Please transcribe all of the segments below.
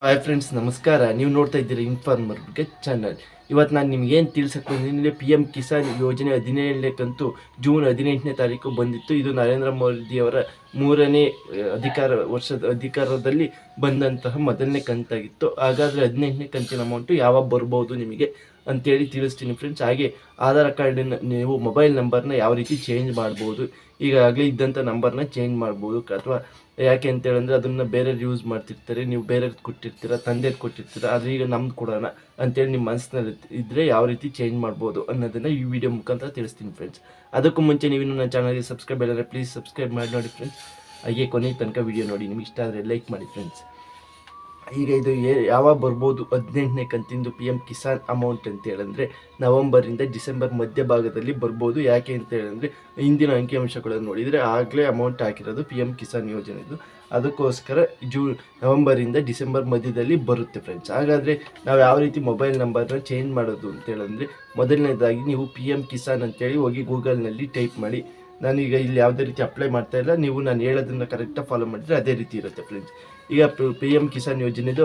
Hi friends, ನಮಸ್ಕಾರ. ನೀವು ನೋಡ್ತಾ ಇದ್ದೀರಿ ಇನ್ಫಾರ್ಮರ್ ಬಗ್ಗೆ ಚಾನಲ್. ಇವತ್ತು ನಾನು ನಿಮ್ಗೆ ಏನು ತಿಳ್ಸಕ್ಕೆ ಬಂದಿದ್ದೀನಿ, ಪಿ ಎಮ್ ಕಿಸಾನ್ ಯೋಜನೆ 17ನೇ ಕಂತು ಜೂನ್ 18ನೇ ತಾರೀಕು ಬಂದಿತ್ತು. ಇದು ನರೇಂದ್ರ ಮೋದಿಯವರ 3ನೇ ಅಧಿಕಾರದಲ್ಲಿ ಬಂದಂತಹ ಮೊದಲನೇ ಕಂತಾಗಿತ್ತು. ಹಾಗಾದರೆ 18ನೇ ಕಂತಿನ ಅಮೌಂಟು ಯಾವಾಗ ಬರ್ಬೋದು ನಿಮಗೆ ಅಂತೇಳಿ ತಿಳಿಸ್ತೀನಿ ಫ್ರೆಂಡ್ಸ್. ಹಾಗೆ ಆಧಾರ್ ಕಾರ್ಡಿನ ನೀವು ಮೊಬೈಲ್ ನಂಬರ್ನ ಯಾವ ರೀತಿ ಚೇಂಜ್ ಮಾಡ್ಬೋದು, ಈಗಾಗಲೇ ಇದ್ದಂಥ ನಂಬರ್ನ ಚೇಂಜ್ ಮಾಡ್ಬೋದು. ಅಥವಾ ಯಾಕೆ ಅಂತೇಳಂದರೆ ಅದನ್ನು ಬೇರೆಯವ್ರು ಯೂಸ್ ಮಾಡ್ತಿರ್ತಾರೆ, ನೀವು ಬೇರೆಯವ್ರಿಗೆ ಕೊಟ್ಟಿರ್ತೀರ, ತಂದೆಗೆ ಕೊಟ್ಟಿರ್ತೀರ, ಆದರೆ ಈಗ ನಮ್ದು ಕೊಡೋಣ ಅಂತೇಳಿ ನಿಮ್ಮ ಮನಸ್ಸಿನಲ್ಲಿ ಇದ್ದರೆ ಯಾವ ರೀತಿ ಚೇಂಜ್ ಮಾಡ್ಬೋದು ಅನ್ನೋದನ್ನು ಈ ವಿಡಿಯೋ ಮುಖಾಂತರ ತಿಳಿಸ್ತೀನಿ ಫ್ರೆಂಡ್ಸ್. ಅದಕ್ಕೂ ಮುಂಚೆ ನೀವು ನನ್ನ ಚಾನಲ್ಗೆ ಸಬ್ಸ್ಕ್ರೈಬ್ ಆಗಿಲ್ಲ ಪ್ಲೀಸ್ ಸಬ್ಸ್ಕ್ರೈಬ್ ಮಾಡಿ ನೋಡಿ ಫ್ರೆಂಡ್ಸ್. ಹಾಗೆ ಕೊನೆಯ ತನಕ ವಿಡಿಯೋ ನೋಡಿ, ನಿಮಗೆ ಇಷ್ಟ ಆದರೆ ಲೈಕ್ ಮಾಡಿ ಫ್ರೆಂಡ್ಸ್. ಈಗ ಇದು ಯಾವಾಗ ಬರ್ಬೋದು 18ನೇ ಕಂತಿಂದು ಪಿ ಎಮ್ ಕಿಸಾನ್ ಅಮೌಂಟ್ ಅಂತ ಹೇಳಂದರೆ ನವಂಬರಿಂದ ಡಿಸೆಂಬರ್ ಮಧ್ಯಭಾಗದಲ್ಲಿ ಬರ್ಬೋದು. ಯಾಕೆ ಅಂತ ಹೇಳಿದ್ರೆ ಹಿಂದಿನ ಅಂಕಿಅಂಶಗಳನ್ನು ನೋಡಿದರೆ ಆಗಲೇ ಅಮೌಂಟ್ ಹಾಕಿರೋದು ಪಿ ಎಮ್ ಕಿಸಾನ್ ಯೋಜನೆದು. ಅದಕ್ಕೋಸ್ಕರ ನವಂಬರಿಂದ ಡಿಸೆಂಬರ್ ಮಧ್ಯದಲ್ಲಿ ಬರುತ್ತೆ ಫ್ರೆಂಡ್ಸ್. ಹಾಗಾದರೆ ನಾವು ಯಾವ ರೀತಿ ಮೊಬೈಲ್ ನಂಬರ್ನ ಚೇಂಜ್ ಮಾಡೋದು ಅಂತೇಳಂದರೆ, ಮೊದಲನೇದಾಗಿ ನೀವು ಪಿ ಎಮ್ ಕಿಸಾನ್ ಅಂತೇಳಿ ಹೋಗಿ ಗೂಗಲ್ನಲ್ಲಿ ಟೈಪ್ ಮಾಡಿ. ನಾನೀಗ ಇಲ್ಲಿ ಯಾವುದೇ ರೀತಿ ಅಪ್ಲೈ ಮಾಡ್ತಾ ಇಲ್ಲ, ನೀವು ನಾನು ಹೇಳೋದನ್ನು ಕರೆಕ್ಟಾಗಿ ಫಾಲೋ ಮಾಡಿದರೆ ಅದೇ ರೀತಿ ಇರುತ್ತೆ ಫ್ರೆಂಡ್ಸ್. ಈಗ ಪಿ ಎಮ್ ಕಿಸಾನ್ ಯೋಜನೆದು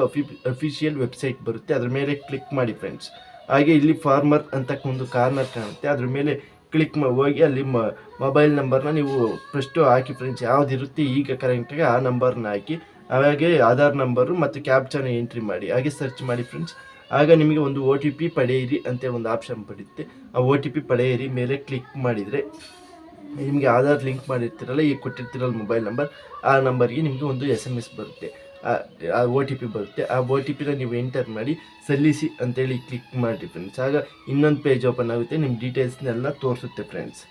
ಅಫಿಷಿಯಲ್ ವೆಬ್ಸೈಟ್ ಬರುತ್ತೆ, ಅದ್ರ ಮೇಲೆ ಕ್ಲಿಕ್ ಮಾಡಿ ಫ್ರೆಂಡ್ಸ್. ಹಾಗೆ ಇಲ್ಲಿ ಫಾರ್ಮರ್ ಅಂತ ಒಂದು ಕಾರ್ನರ್ ಕಾಣುತ್ತೆ, ಅದ್ರ ಮೇಲೆ ಕ್ಲಿಕ್ ಹೋಗಿ ಅಲ್ಲಿ ಮೊಬೈಲ್ ನಂಬರ್ನ ನೀವು ಫಸ್ಟು ಹಾಕಿ ಫ್ರೆಂಡ್ಸ್. ಯಾವುದಿರುತ್ತೆ ಈಗ ಕರೆಕ್ಟಾಗಿ ಆ ನಂಬರ್ನ ಹಾಕಿ, ಹಾಗೆ ಆಧಾರ್ ನಂಬರು ಮತ್ತು ಕ್ಯಾಪ್ಚಾನ ಎಂಟ್ರಿ ಮಾಡಿ, ಹಾಗೆ ಸರ್ಚ್ ಮಾಡಿ ಫ್ರೆಂಡ್ಸ್. ಆಗ ನಿಮಗೆ ಒಂದು OTP ಪಡೆಯಿರಿ ಅಂತ ಒಂದು ಆಪ್ಷನ್ ಬರುತ್ತೆ. ಆ OTP ಪಡೆಯಿರಿ ಮೇಲೆ ಕ್ಲಿಕ್ ಮಾಡಿದರೆ ನಿಮಗೆ ಆಧಾರ್ ಲಿಂಕ್ ಮಾಡಿರ್ತೀರಲ್ಲ, ಈಗ ಕೊಟ್ಟಿರ್ತೀರಲ್ಲ ಮೊಬೈಲ್ ನಂಬರ್, ಆ ನಂಬರ್ಗೆ ನಿಮಗೆ ಒಂದು SMS ಬರುತ್ತೆ, ಆ OTP ಬರುತ್ತೆ. ಆ OTPನ ನೀವು ಎಂಟರ್ ಮಾಡಿ ಸಲ್ಲಿಸಿ ಅಂತೇಳಿ ಕ್ಲಿಕ್ ಮಾಡಿ ಫ್ರೆಂಡ್ಸ್. ಆಗ ಇನ್ನೊಂದು ಪೇಜ್ ಓಪನ್ ಆಗುತ್ತೆ, ನಿಮ್ಮ ಡೀಟೇಲ್ಸ್ನೆಲ್ಲ ತೋರಿಸುತ್ತೆ ಫ್ರೆಂಡ್ಸ್.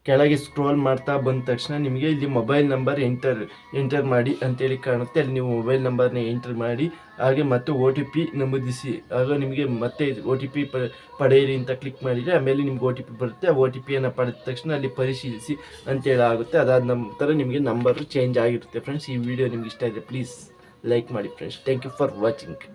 ಕೆಳಗೆ ಸ್ಕ್ರೋಲ್ ಮಾಡ್ತಾ ಬಂದ ತಕ್ಷಣ ನಿಮಗೆ ಇಲ್ಲಿ ಮೊಬೈಲ್ ನಂಬರ್ ಎಂಟರ್ ಮಾಡಿ ಅಂತೇಳಿ ಕಾಣುತ್ತೆ. ಅಲ್ಲಿ ನೀವು ಮೊಬೈಲ್ ನಂಬರ್ನ ಎಂಟರ್ ಮಾಡಿ, ಹಾಗೆ ಮತ್ತು OTP ನಮೂದಿಸಿ. ಆಗ ನಿಮಗೆ ಮತ್ತೆ OTP ಪಡೆಯಿರಿ ಅಂತ ಕ್ಲಿಕ್ ಮಾಡಿದರೆ ಆಮೇಲೆ ನಿಮ್ಗೆ OTP ಬರುತ್ತೆ. ಆ OTPಯನ್ನು ಪಡೆದ ತಕ್ಷಣ ಅಲ್ಲಿ ಪರಿಶೀಲಿಸಿ ಅಂತೇಳಿ ಆಗುತ್ತೆ. ಅದಾದ ನಂತರ ನಿಮಗೆ ನಂಬರು ಚೇಂಜ್ ಆಗಿರುತ್ತೆ ಫ್ರೆಂಡ್ಸ್. ಈ ವಿಡಿಯೋ ನಿಮ್ಗೆ ಇಷ್ಟ ಇದೆ ಪ್ಲೀಸ್ ಲೈಕ್ ಮಾಡಿ friends. Thank you for watching.